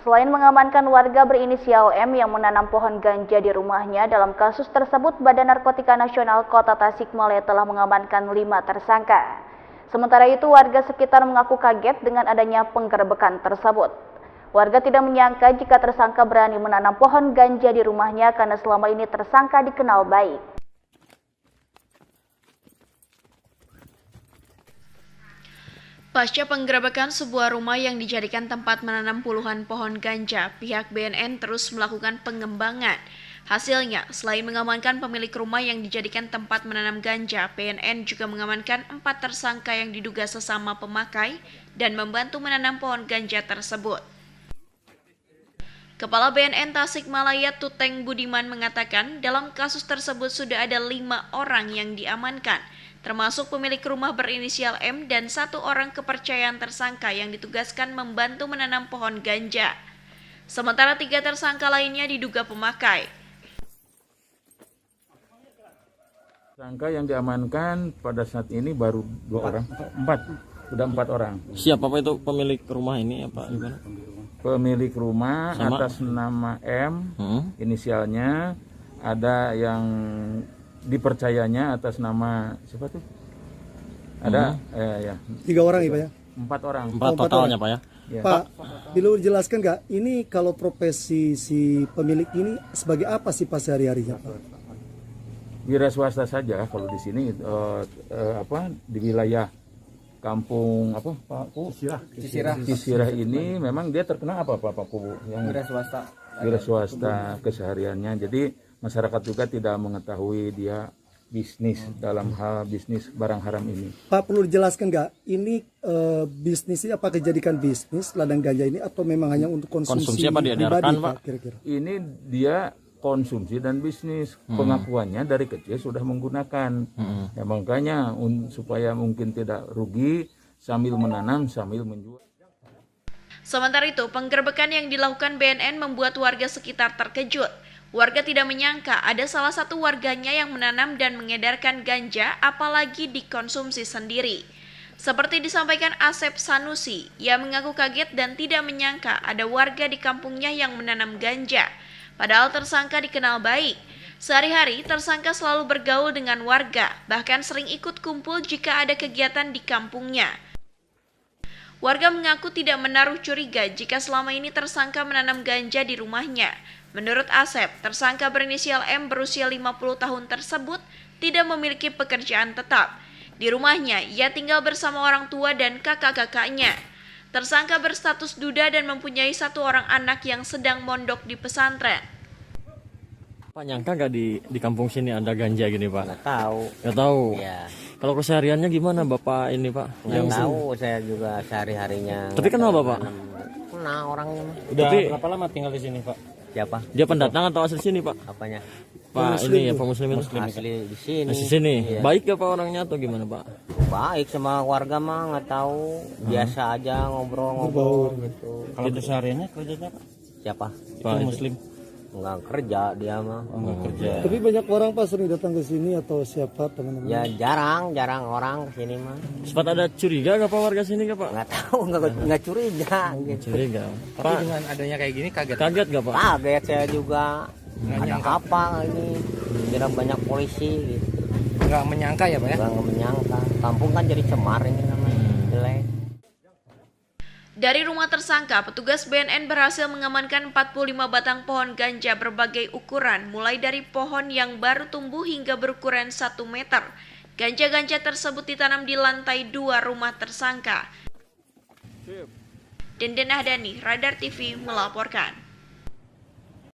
Selain mengamankan warga berinisial M yang menanam pohon ganja di rumahnya, dalam kasus tersebut Badan Narkotika Nasional Kota Tasikmalaya telah mengamankan 5 tersangka. Sementara itu warga sekitar mengaku kaget dengan adanya penggerebekan tersebut. Warga tidak menyangka jika tersangka berani menanam pohon ganja di rumahnya karena selama ini tersangka dikenal baik. Pasca penggerebekan sebuah rumah yang dijadikan tempat menanam puluhan pohon ganja, pihak BNN terus melakukan pengembangan. Hasilnya, selain mengamankan pemilik rumah yang dijadikan tempat menanam ganja, BNN juga mengamankan 4 tersangka yang diduga sesama pemakai dan membantu menanam pohon ganja tersebut. Kepala BNN Tasikmalaya Tuteng Budiman mengatakan dalam kasus tersebut sudah ada 5 orang yang diamankan, termasuk pemilik rumah berinisial M dan 1 orang kepercayaan tersangka yang ditugaskan membantu menanam pohon ganja. Sementara 3 tersangka lainnya diduga pemakai. Tersangka yang diamankan pada saat ini baru 2 orang, 4, sudah 4 orang. Siapa Pak itu pemilik rumah ini apa gimana? Pemilik rumah sama? Atas nama M, inisialnya, ada yang dipercayanya atas nama siapa tuh? Ada ya. 3 orang ya Pak ya? 4 orang. 4 totalnya Pak ya? Ya. Pak, dulu jelaskan nggak, ini kalau profesi si pemilik ini sebagai apa sih Pak sehari-harinya Pak? Wira swasta saja kalau di sini di wilayah kampung Pak Cisirah ini memang dia terkenal Pak Ku yang wira swasta kesehariannya. Jadi masyarakat juga tidak mengetahui dia bisnis dalam hal bisnis barang haram ini. Pak, perlu dijelaskan nggak, ini bisnisnya apakah dijadikan bisnis ladang ganja ini atau memang hanya untuk konsumsi apa dia pribadi Pak? Kira-kira? Ini dia konsumsi dan bisnis. Pengakuannya dari kecil sudah menggunakan. Ya makanya supaya mungkin tidak rugi sambil menanam sambil menjual. Sementara itu, penggerebekan yang dilakukan BNN membuat warga sekitar terkejut. Warga tidak menyangka ada salah satu warganya yang menanam dan mengedarkan ganja, apalagi dikonsumsi sendiri. Seperti disampaikan Asep Sanusi, ia mengaku kaget dan tidak menyangka ada warga di kampungnya yang menanam ganja. Padahal tersangka dikenal baik. Sehari-hari tersangka selalu bergaul dengan warga, bahkan sering ikut kumpul jika ada kegiatan di kampungnya. Warga mengaku tidak menaruh curiga jika selama ini tersangka menanam ganja di rumahnya. Menurut Asep, tersangka berinisial M berusia 50 tahun tersebut tidak memiliki pekerjaan tetap. Di rumahnya, ia tinggal bersama orang tua dan kakak-kakaknya. Tersangka berstatus duda dan mempunyai 1 orang anak yang sedang mondok di pesantren. Pak, nyangka nggak di kampung sini ada ganja gini Pak? Nggak tahu. Nggak tahu. Ya. Kalau kesehariannya gimana Bapak ini Pak? Nggak tahu, saya juga sehari-harinya. Tapi kenal Bapak? Kenal orangnya. Udah berapa lama tinggal di sini Pak? Siapa? Dia pendatang atau asli sini Pak? Apanya? Pak ini ya Pak Muslim. Asli di sini. Asli sini. Iya. Baik gak Pak orangnya atau gimana Pak? Baik sama warga mah nggak tahu. Biasa aja ngobrol-ngobrol gitu. Kalau kesehariannya kerjanya Pak? Siapa? Pak Muslim. Nggak kerja dia mah. Nggak kerja. Tapi banyak orang Pak sering datang ke sini atau siapa teman-teman? Ya jarang orang ke sini mah. Sempat ada curiga gak Pak warga sini gak Pak? Nggak tahu, nggak curiga gitu. Curiga. Tapi Pak, dengan adanya kayak gini kaget. kaget gak Pak? Kaget saya juga. Ada apa ini? Kira banyak polisi gitu. Nggak menyangka ya Pak ya? Nggak menyangka. Kampung kan jadi cemar ini namanya. Jelek. Dari rumah tersangka, petugas BNN berhasil mengamankan 45 batang pohon ganja berbagai ukuran, mulai dari pohon yang baru tumbuh hingga berukuran 1 meter. Ganja-ganja tersebut ditanam di lantai 2 rumah tersangka. Denden Ahdani, Radar TV melaporkan.